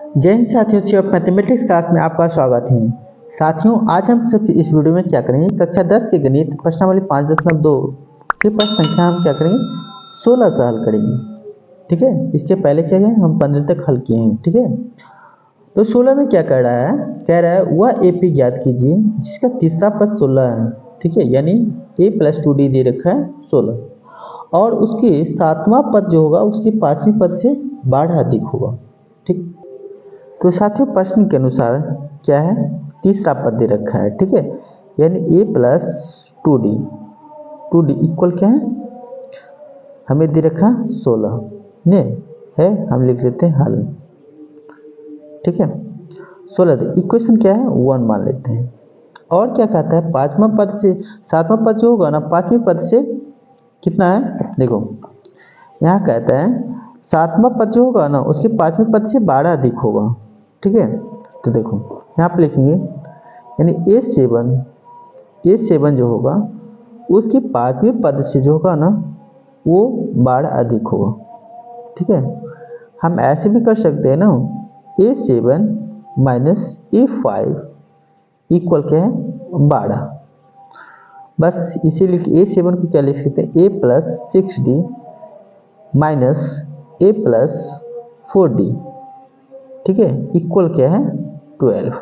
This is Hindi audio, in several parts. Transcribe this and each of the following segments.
जय हिंद साथियों, शिव मैथमेटिक्स क्लास में आपका स्वागत है। साथियों, आज हम सब इस वीडियो में क्या करेंगे, कक्षा 10 के गणित प्रश्नावली 5.2 के प्रश्न संख्या हम क्या करेंगे 16 से हल करेंगे। ठीक है, इसके पहले क्या है हम 15 तक हल किए हैं। ठीक है, तो 16 में क्या कह रहा है, कह रहा है वह एपी ज्ञात कीजिए जिसका तीसरा पद 16 है। ठीक है, यानी a + 2d दे रखा है 16 और उसके सातवां पद जो होगा उसके पांचवें पद से 12 अधिक होगा। ठीक, तो साथियों प्रश्न के अनुसार क्या है, तीसरा पद दे रखा है। ठीक है, यानी a + 2d इक्वल क्या है, हमें दे रखा 16 ने है, हम लिख देते हैं हल। ठीक है, 16 इक्वेशन क्या है 1 मान लेते हैं। और क्या कहता है, पांचवा पद से सातवां पद जो होगा ना, पांचवें पद से कितना है, देखो यहाँ कहता है सातवां पद जो होगा ना उसके पांचवें पद से 12 अधिक होगा। ठीक है, तो देखो यहाँ पे लिखेंगे, यानी a7 जो होगा उसके पांचवें पद से जो होगा ना वो 12 अधिक होगा। ठीक है, हम ऐसे भी कर सकते हैं ना, a7 - a5 इक्वल क्या है 12। बस इसीलिए a7 को क्या लिख सकते हैं, a + 6d - a + 4d। ठीक है, इक्वल क्या है 12।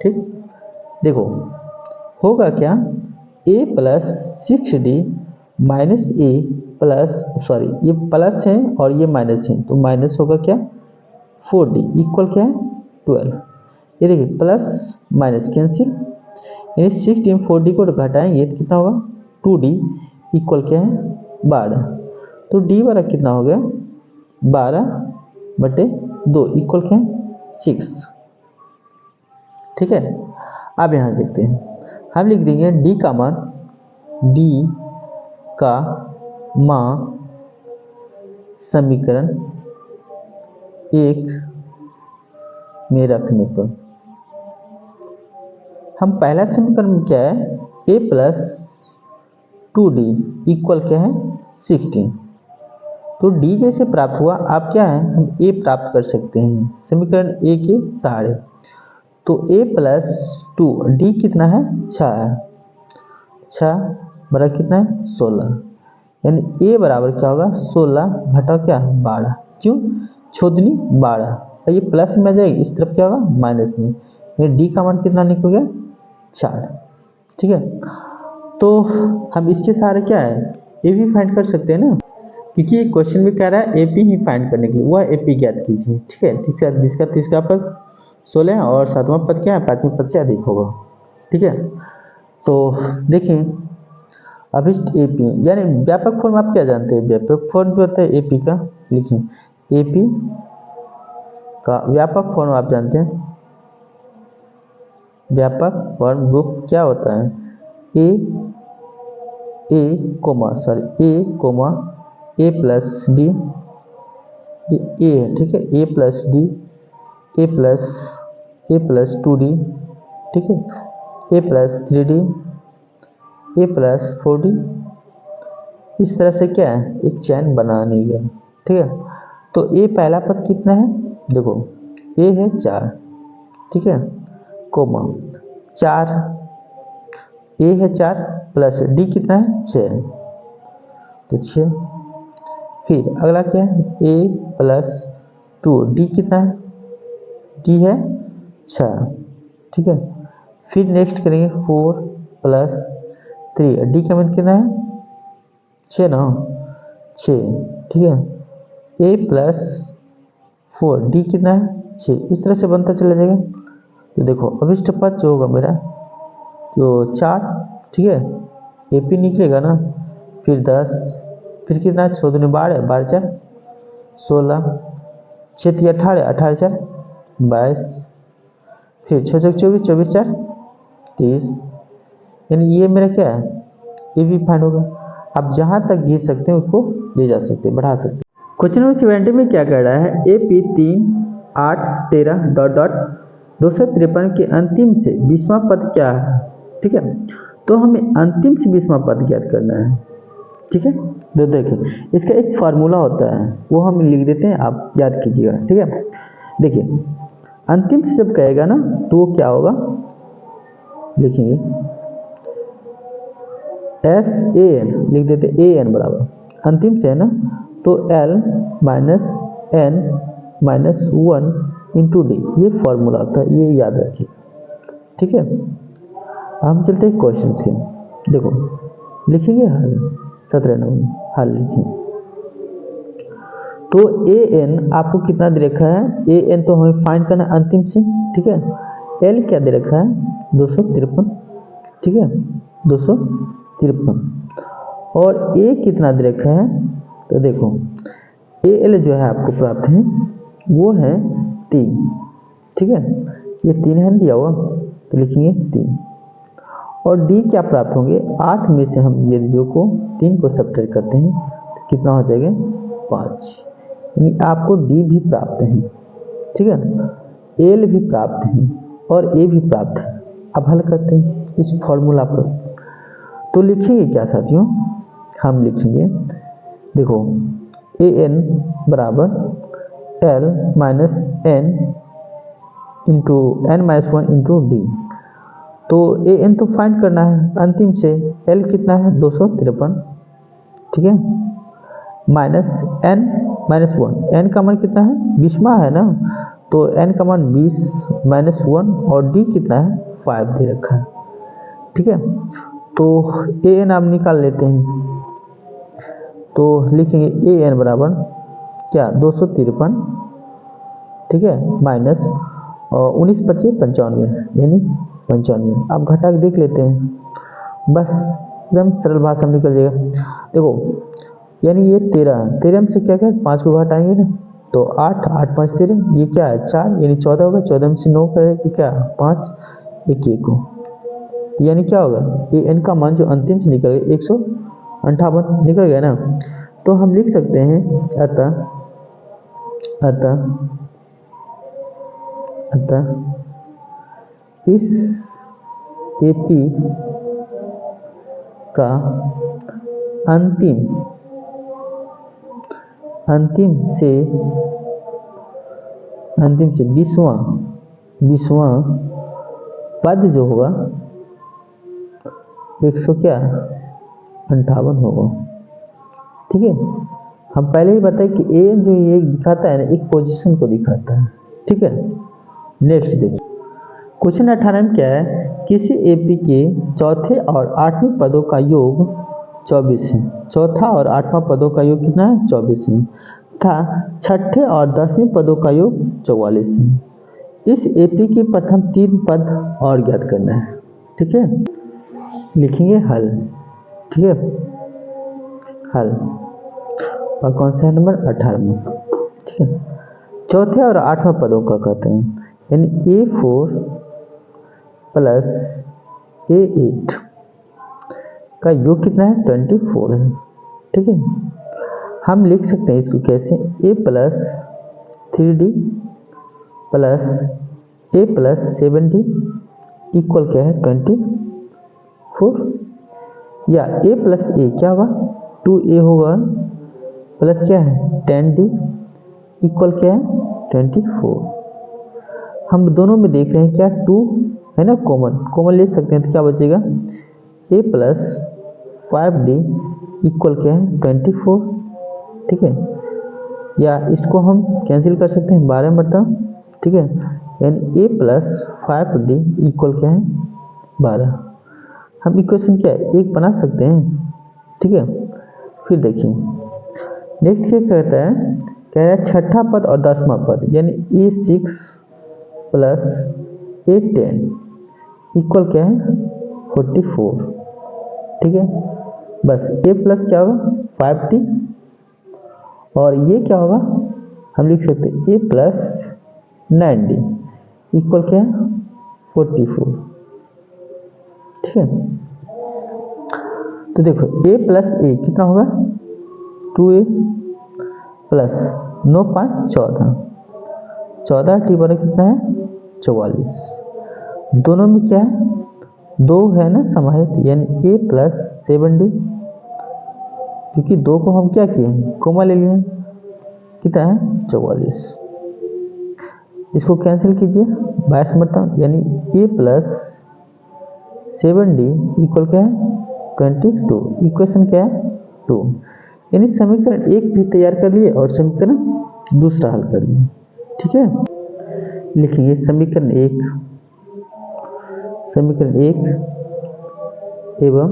ठीक, देखो होगा क्या, a + 6d - a plus sorry ये प्लस है और ये माइनस है, तो माइनस होगा क्या 4d इक्वल क्या है 12। ये देखिए प्लस माइनस कैंसिल, यानी 6d में 4d को घटाएंगे तो कितना होगा 2d इक्वल क्या है 12। तो d वाला कितना हो गया 12/2 इक्वल क्या है 6। ठीक है, अब यहाँ देखते हैं, हम लिख देंगे d का मान समीकरण 1 में रखने पर, हम पहला समीकरण क्या है a + 2d इक्वल क्या है 16। तो d जैसे प्राप्त हुआ, आप क्या है हम a प्राप्त कर सकते हैं समीकरण a के सहारे। तो a + 2d कितना है 6 है, 6 बराबर कितना है 16, यानी a बराबर क्या होगा 16 घटाओ क्या 12, क्यों छोदनी 12 और ये प्लस में आ जाएगी, इस तरफ क्या होगा माइनस में, ये d का मान कितना निकल गया 4। ठीक है, तो हम इसके सहारे क्या है ए भी फाइंड कर सकते हैं ना, क्योंकि ये क्वेश्चन में कह रहा है एपी ही फाइंड करने के लिए, वह एपी ज्ञात कीजिए। ठीक है, जिसका तीसरा पद 16 है और सातवां पद क्या है पांचवें पद से अधिक होगा। ठीक है, तो देखिए अभिष्ट एपी यानी व्यापक फॉर्म आप क्या जानते हैं, व्यापक फॉर्म जो होता है एपी का, लिखिए एपी का व्यापक फॉर्म आप जानते हैं, व्यापक फॉर्म ग्रुप क्या होता है ए + d ए है। ठीक है, a + d a + 2d, ठीक है, a + 3d a + 4d, इस तरह से क्या है एक चैन बनानी है। ठीक है, तो a पहला पद कितना है, देखो a है 4, ठीक है, कोमा 4, a है 4 प्लस d कितना है 6, तो 6। फिर अगला क्या है a + 2d कितना है, d है 6, ठीक है। फिर नेक्स्ट करेंगे 4 + 3, d का मान कितना है 6 ना, 6, ठीक है। a + 4 d कितना है 6, इस तरह से बनता चला जाएगा। तो देखो अभिष्ट पद जो होगा मेरा तो 4, ठीक है, AP निकलेगा ना, फिर 10, फिर कितना 14 × 12 12 × 4 16, 6 × 18 18 × 4 22, फिर 6 × 24 24 × 4 30, यानी ये मेरा क्या है ये भी फाइंड होगा। आप जहां तक घिस सकते हैं उसको ले जा सकते हैं, बढ़ा सकते हैं। क्वेश्चन नंबर 70 में क्या कह रहा है, AP 3 8 13 ... 253 के अंतिम से 20वां पद क्या है। ठीक है, तो हमें अंतिम से 20वां पद ज्ञात करना है। ठीक है, तो देखिए इसका एक फार्मूला होता है वो हम लिख देते हैं, आप याद कीजिएगा। ठीक है, देखिए अंतिम से जब कहेगा ना तो वो क्या होगा, लिखेंगे SAN, लिख देते AN बराबर अंतिम से है ना, तो L minus N minus 1 into D, ये फॉर्मूला होता है, ये याद रखिए। ठीक है, हम चलते हैं क्वेश्चन के। देखो लिखेंगे हल, 17 नंबर हल लिखेंगे। तो AN आपको कितना दे रखा है, AN तो हमें फाइंड करना अंतिम से। ठीक है, L क्या दे रखा है 253। ठीक है 253, और A कितना दे रखा है, तो देखो AL जो है आपको प्राप्त है वो है 3। ठीक है, ये 3 है दिया हुआ, तो लिखेंगे 3। और D क्या प्राप्त होंगे, 8 में से हम ये जो को 3 को सब्ट्रैक्ट करते हैं तो कितना हो जाएगा 5, यानी आपको D भी प्राप्त है। ठीक है, L भी प्राप्त है और A भी प्राप्त है। अब हल करते हैं इस फॉर्मूला पर। तो लिखेंगे क्या साथियों, हम लिखेंगे देखो AN बराबर L minus N into N minus 1 into D. तो AN तो फाइंड करना है अंतिम से, L कितना है 253। ठीक है, माइनस N माइनस 1, N का मान कितना है 20वां है ना, तो N का मान 20 माइनस 1, और D कितना है 5 दे रखा है। ठीक है, तो AN आप निकाल लेते हैं, तो लिखेंगे AN बराबर क्या 253। ठीक है, माइनस 19 25 95, यानी 95। आप घटा के देख लेते हैं, बस एकदम सरल भाषा में निकल जाएगा। देखो यानी ये 13 में से क्या क्या 5 को घटाएंगे ना, तो 8 8 5 13, ये क्या है 4, यानी 14 होगा। 14 में से 9 करेंगे क्या 5, 1 को, यानी क्या होगा AN का मान जो अंतिम से निकल गया 158 निकल गया ना। तो हम लिख सकते हैं अतः इस AP का अंतिम से 20वां पद जो होगा 158 होगा। ठीक है, हम पहले ही बताए कि AN जो ये दिखाता है ना, एक पोजीशन को दिखाता है। ठीक है, नेक्स्ट देखिए क्वेश्चन 18 में क्या है, किसी AP के चौथे और 8वें पदों का योग 24 है। चौथा और 8वां पदों का योग कितना है 24 है, तथा छठे और 10वें पदों का योग 44 है। इस AP के प्रथम 3 पद और ज्ञात करना है। ठीक है, लिखेंगे हल। ठीक है, हल, और कौन सा है नंबर 18 में। ठीक है, चौथे और 8वां पदों का कहते हैं, यानी A4 प्लस A8 का योग कितना है 24 है। ठीक है, हम लिख सकते हैं इसको कैसे, A plus 3D plus A plus 7D equal क्या है 24, या A प्लस A क्या होगा 2A होगा, प्लस क्या है 10D इक्वल क्या है 24। हम दोनों में देख रहे हैं क्या 2 है ना, कॉमन ले सकते हैं, तो क्या बचेगा A प्लस 5D इक्वल क्या है 24। ठीक है, या इसको हम कैंसिल कर सकते हैं 12 मतलब। ठीक है, यानी A प्लस 5D इक्वल क्या है 12। हम इक्वेशन क्या है एक बना सकते हैं। ठीक है, फिर देखिए नेक्स्ट ये कहता है, कह रहा है छठा पद और 10वां पद, यानी A6 प्लस A10 इक्वल क्या है 44। ठीक है, बस A प्लस क्या होगा 5D, और ये क्या होगा हम लिख सकते हैं A प्लस 9D इक्वल क्या है 44। ठीक है, तो देखो A प्लस A कितना होगा 2A प्लस 9 5 14, 14 टी बराबर कितना है 44। दोनों में क्या है 2 है ना समाहित, यानी A प्लस 7D, क्योंकि 2 को हम क्या किए हैं कॉमन ले लिए हैं, कितना है 44। इसको कैंसिल कीजिए, 22 मतलब यानी ए प्लस 7d इक्वल क्या है 22। इक्वेशन क्या है 2। यानी समीकरण 1 भी तैयार कर लिए और समीकरण दूसरा हल कर लिए। ठीक है, लिखेंगे समीकरण 1 एवं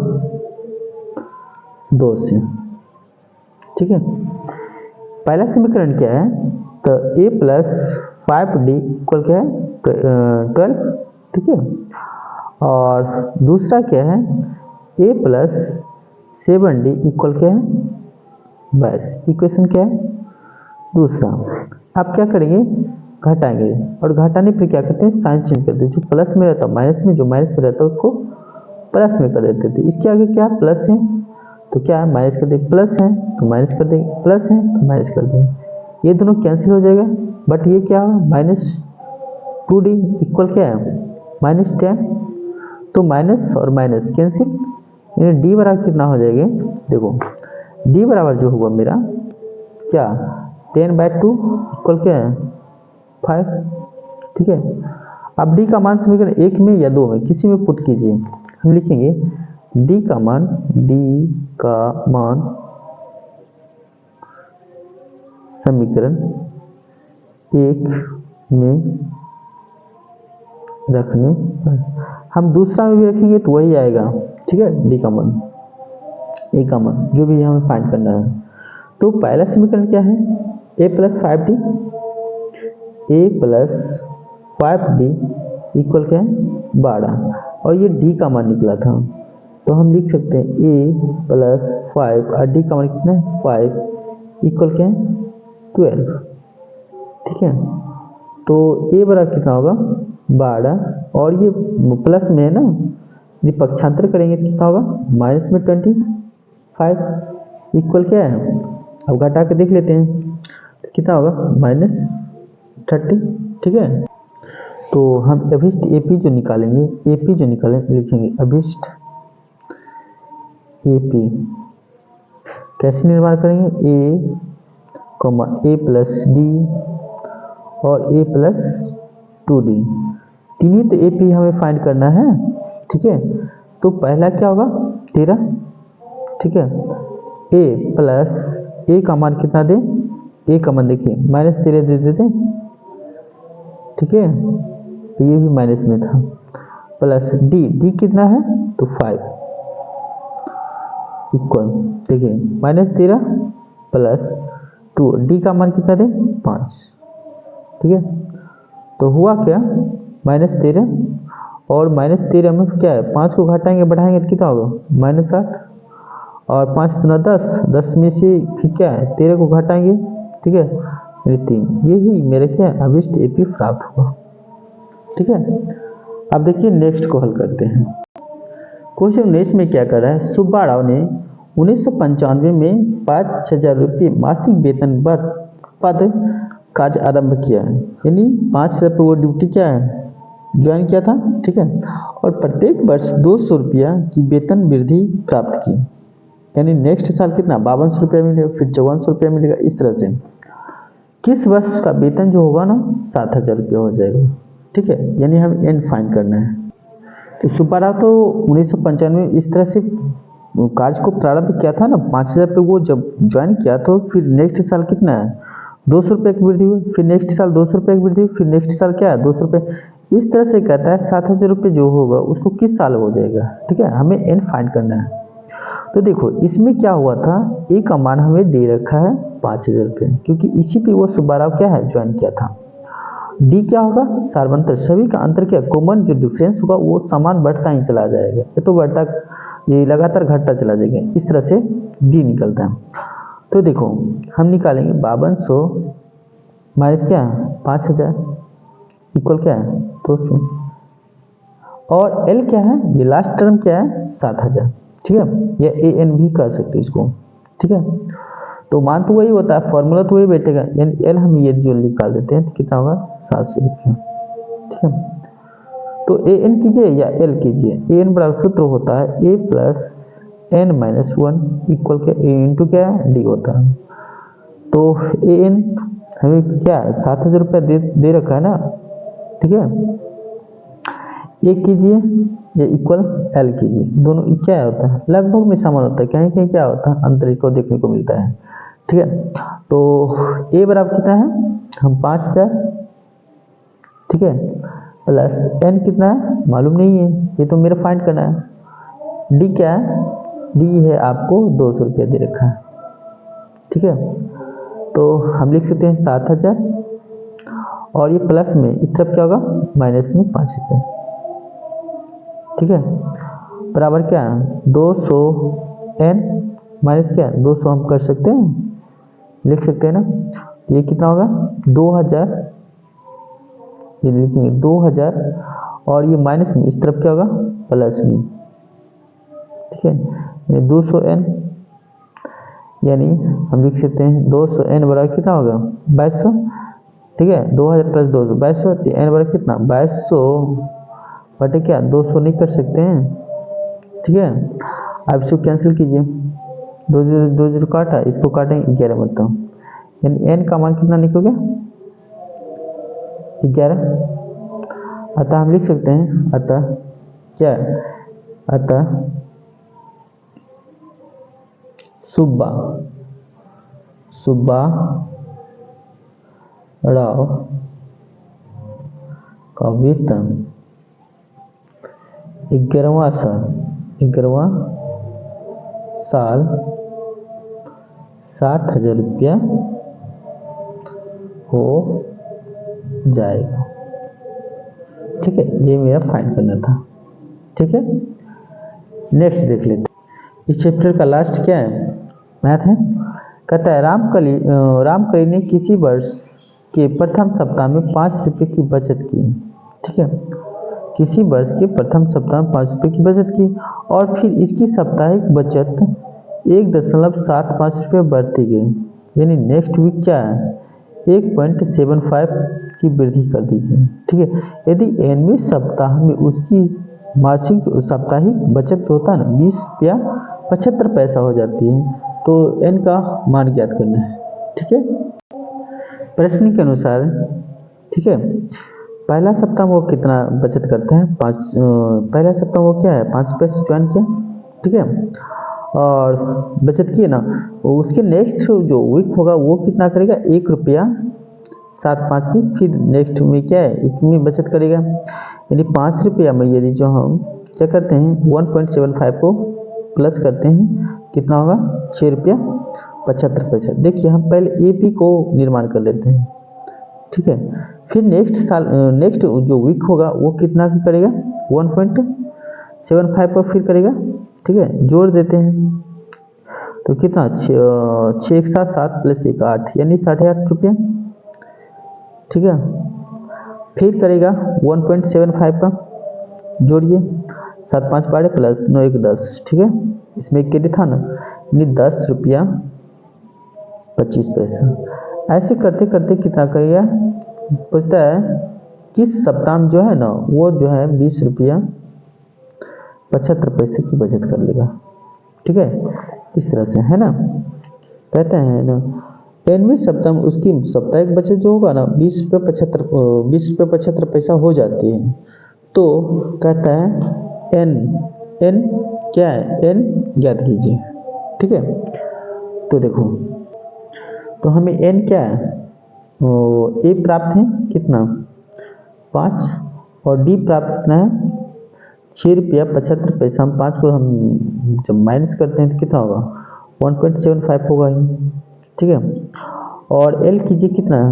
2 से। ठीक है, पहला समीकरण क्या है, तो a प्लस 5d इक्वल क्या है 12। ठीक है, और दूसरा क्या है a प्लस 7d इक्वल क्या है 22। इक्वेशन क्या है दूसरा। आप क्या करेंगे, घटाएंगे, और घटाने पर क्या करते हैं साइन चेंज करते हैं, जो प्लस में रहता है माइनस में, जो माइनस में रहता है उसको प्लस में कर देते थे। इसके आगे क्या प्लस है तो क्या है माइनस कर देंगे, प्लस है तो माइनस कर देंगे, प्लस है तो माइनस कर देंगे, ये दोनों कैंसिल हो जाएगा। बट ये क्या है -2d इक्वल क्या है -10। तो माइनस और माइनस कैंसिल, यानी डी बराबर कितना हो जाएगा, देखो डी बराबर जो होगा मेरा क्या 10/2 इक्वल क्या है 5। ठीक है, अब डी का मान समीकरण 1 में या 2 में किसी में पुट कीजिए। हम लिखेंगे डी का मान समीकरण 1 में रखने पर, हम दूसरा में भी रखेंगे तो वही आएगा। ठीक है, डी का मान ए का मान जो भी हमें फाइंड करना है। तो पहला समीकरण क्या है a प्लस 5d इक्वल क्या है 12, और ये d का मान निकला था, तो हम लिख सकते हैं a प्लस 5 और d का मान कितना है 5 इक्वल क्या है 12। ठीक है, तो a बराबर कितना होगा 12, और ये प्लस में है ना, यदि पक्षांतर करेंगे तो कितना होगा माइनस में 25 इक्वल क्या है, अब घटा के देख लेते हैं तो कितना होगा -30। ठीक है, तो हम अभिष्ट एपी जो निकालेंगे, लिखेंगे अभिष्ट एपी कैसे निर्माण करेंगे, a प्लस d और a प्लस 2d, तीनों तो एपी हमें फाइंड करना है। ठीक है, तो पहला क्या होगा 13। ठीक है, a प्लस a का मान कितना दे, a का मान देखिए -13 दे देते। ठीक है, तो ये भी माइनस में था, प्लस d कितना है तो 5 इक्वल, देखिए -13 प्लस 2, d का मान कितना दे 5। ठीक है, तो हुआ क्या -13, और -13 में क्या है 5 को घटाएंगे बढ़ाएंगे तो कितना होगा -8, और 5 दूना 10 में से फिर क्या है 13 को घटाएंगे। ठीक है, 3, यही मेरे क्या है अभिष्ट एपी प्राप्त हुआ। ठीक है, अब देखिए नेक्स्ट को हल करते हैं। क्वेश्चन नेक्स्ट में क्या कर रहा है, सुब्बा राव ने 1995 में 5,000 रुपये मासिक वेतन पद कार्य आरंभ किया है, यानी 5,000 रुपये वो ड्यूटी क्या है ज्वाइन किया था। ठीक है, और प्रत्येक वर्ष 200 रुपया की वेतन वृद्धि प्राप्त की, यानी नेक्स्ट साल कितना 5200 रुपया मिलेगा, फिर 5400 रुपया मिलेगा। इस तरह से किस वर्ष उसका वेतन जो होगा ना 7,000 रुपया हो जाएगा। ठीक है, यानी हम एंड फाइंड करना है। तो सुब्बा राव तो 1995 में इस तरह से कार्य को प्रारंभ किया था ना, 5,000 रुपये वो जब ज्वाइन किया, तो फिर नेक्स्ट साल कितना है 200 रुपये की वृद्धि हुई, फिर नेक्स्ट साल 200 रुपये की वृद्धि हुई, फिर नेक्स्ट साल क्या है 200 रुपये। इस तरह से कहता है 7,000 रुपये जो होगा उसको किस साल हो जाएगा। ठीक है, हमें एंड फाइंड करना है। तो देखो इसमें क्या हुआ था, ए का मान हमें दे रखा है 5,000 रुपये, क्योंकि इसी पे वो सुब्बा राव क्या है ज्वाइन किया था। डी क्या होगा सार्वंतर, सभी का अंतर क्या कॉमन जो डिफरेंस होगा वो समान बढ़ता ही चला जाएगा, ये तो बढ़ता ये लगातार घटता चला जाएगा। इस तरह से डी निकलता है। तो देखो हम निकालेंगे 5200 माइनस क्या 5,000 इक्वल क्या है 200, और एल क्या है ये लास्ट टर्म क्या है 7,000। ठीक है, या ए एन भी कर सकते हैं इसको। ठीक है, तो मान तो वही होता है, फॉर्मूला तो वही बैठेगा, यानी एल हम ये जो निकाल देते हैं तो कितना होगा 700 रुपया। ठीक है, तो ए एन कीजिए या एल कीजिए, ए एन बराबर सूत्र होता है ए प्लस एन माइनस 1 इक्वल के ए इंटू क्या है डी होता है। तो ए एन हमें क्या 7,000 रुपया दे रखा है ना, ठीक है। ए कीजिए या इक्वल एल कीजिए, दोनों क्या होता है, लगभग में समान होता है, कहीं कहीं क्या होता है अंतर इसको देखने को मिलता है, ठीक है। तो ए बराबर कितना है, हम 5,000, ठीक है, प्लस एन कितना है मालूम नहीं है, ये तो मेरा फाइंड करना है। डी क्या है, डी है आपको 200 रुपया दे रखा है, ठीक है। तो हम लिख सकते हैं 7,000 और ये प्लस में इस तरफ क्या होगा माइनस में 5,000, ठीक है, बराबर क्या 200 एन माइनस क्या 200 हम कर सकते हैं, लिख सकते हैं ना। ये कितना होगा 2,000, ये लिखेंगे 2,000 और ये माइनस में इस तरफ क्या होगा प्लस में, ठीक है, 200 एन यानी हम लिख सकते हैं 200 एन बराबर कितना होगा 2200, ठीक है, 2,000 प्लस 200 2200, एन बराबर कितना 2200 बटे क्या 200 नहीं कर सकते हैं, ठीक है। अब इसको कैंसिल कीजिए, 2 0 काटा, इसको काटेंगे 11 मतलब, यानी एन का मान कितना निकल गया 11। अतः हम लिख सकते हैं, अतः क्या, अतः सुब्बा राव का वेतन 11वां साल 7,000 रुपया हो जाएगा, ठीक है। ये मेरा फाइंड करना था, ठीक है। नेक्स्ट देख लेते हैं, इस चैप्टर का लास्ट क्या है, मैथ है। कहता है रामकली ने किसी वर्ष के प्रथम सप्ताह में 5 रुपये की बचत की, ठीक है, किसी वर्ष के प्रथम सप्ताह में 5 रुपये की बचत की और फिर इसकी साप्ताहिक बचत 1.75 रुपये बढ़ती गई, यानी नेक्स्ट वीक क्या है 1.75 की वृद्धि कर दी गई, ठीक है। यदि nवें सप्ताह में उसकी मासिक साप्ताहिक बचत जो होता है ना 20 रुपया 75 पैसा हो जाती है, तो n का मान ज्ञात करना है, ठीक है। प्रश्न के अनुसार, ठीक है, पहला सप्ताह वो कितना बचत करता है पहला सप्ताह वो क्या है 5 रुपये से ज्वाइन किया, ठीक है, और बचत किए ना, उसके नेक्स्ट जो वीक होगा वो कितना करेगा 1.75 की, फिर नेक्स्ट में क्या है इसमें बचत करेगा, यानी 5 रुपया में यदि जो हम क्या करते हैं 1.75 को प्लस करते हैं कितना होगा 6 रुपया 75 पैसा। देखिए हम पहले एपी को निर्माण कर लेते हैं, ठीक है, फिर नेक्स्ट जो वीक होगा वो कितना करेगा 1.75 पर फिर करेगा, ठीक है, जोड़ देते हैं तो कितना 6 एक साथ 7 प्लस 1 8 यानी 8,500 रुपया, ठीक है, फिर करेगा 1.75 का जोड़िए 7 5 12 प्लस 9 1 10, ठीक है, इसमें एक था ना यानी 10 रुपया 25 पैसा। ऐसे करते करते कितना करेगा पूछता है किस सप्ताह में जो है ना वो जो है 20 रुपया 75 पैसे की बचत कर लेगा, ठीक है, इस तरह से है ना। कहते हैं ना nवें सप्ताह में उसकी साप्ताहिक बचत जो होगा ना 20 रुपये 75 पैसा हो जाती है, तो कहता है n क्या है n ज्ञात कीजिए, ठीक है। तो देखो तो हमें n क्या है a प्राप्त है कितना 5 और d प्राप्त कितना है 6 रुपया 75 पैसा। हम 5 को हम जब माइनस करते हैं तो कितना होगा 1.75 होगा ही, ठीक है। और l कीजिए कितना है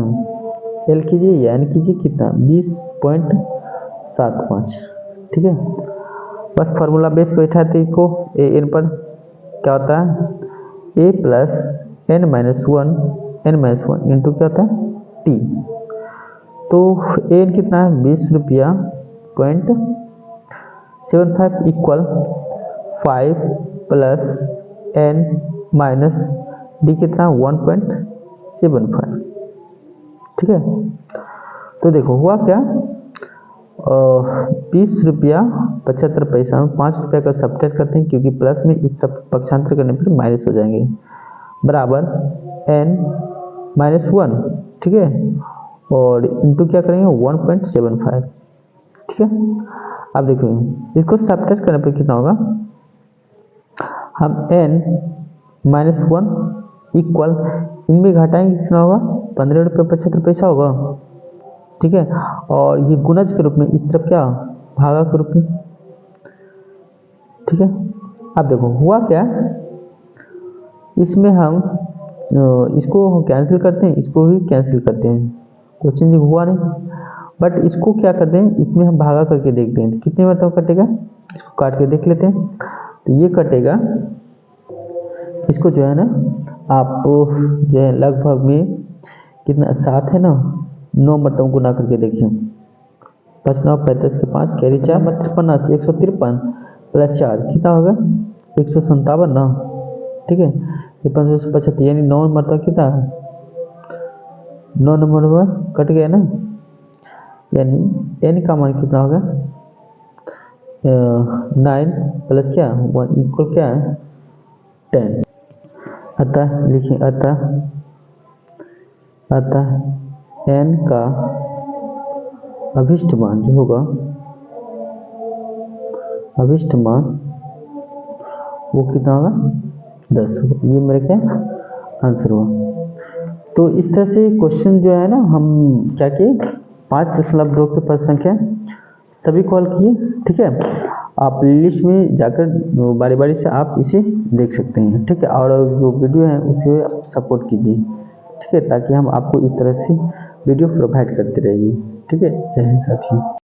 l कीजिए या n कीजिए कितना 20.75, ठीक है। बस फार्मूला बेस पे बैठाते इसको n पर क्या होता है a plus n minus one into क्या होता है t, तो n कितना है 20 रुपया 0.75 equal 5 plus n minus D कितना 1.75, ठीक है। तो देखो हुआ क्या 20 रुपया 75 पैसा में 5 रुपया का सब्ट्रैक्ट करते हैं क्योंकि प्लस में इस तरफ पक्षांतर करने पर माइनस हो जाएंगे, बराबर n माइनस 1, ठीक ठीक है, और इंटू क्या करेंगे 1.75, ठीक है। अब देखो इसको सब्ट्रैक्ट करने पर कितना होगा, हम n -1 इक्वल इनमें घटाएंगे कितना होगा 15 रुपये 75 पैसा होगा, ठीक है। और ये गुणज के रूप में, इस तरफ क्या भागा के रूप में, ठीक है। अब देखो हुआ क्या, इसमें हम इसको कैंसिल करते हैं, इसको भी कैंसिल करते हैं, कोई चेंज हुआ नहीं। बट इसको क्या करते हैं, इसमें हम भागा करके देखते हैं कितने मतलब कटेगा, इसको काट के देख लेते हैं। तो ये कटेगा, इसको जो है ना आप जो है लगभग में कितना 7 है ना, 9 मतलब गुना करके देखिए, 5 9 35 के 5 कैरी 4 53 153 प्लस 4 कितना होगा 157 ना, ठीक है। ये 575 यानी 9 मतलब कितना 9 नंबर पर कट गया ना, यानी n का मान कितना होगा 9 प्लस क्या 1 इक्वल क्या है 10। अतः लिखिए, अतः n का अभिष्ट मान जो होगा, अभिष्ट मान वो कितना होगा 10। ये मेरे क्या आंसर हुआ। तो इस तरह से क्वेश्चन जो है ना हम क्या किए 5.2 के पर संख्या सभी कॉल किए, ठीक है। आप लिस्ट में जाकर बारी बारी से आप इसे देख सकते हैं, ठीक है। और जो वीडियो है उसे आप सपोर्ट कीजिए, ठीक है, ताकि हम आपको इस तरह से वीडियो प्रोवाइड करते रहेंगे, ठीक है। जय हिंद साथियों।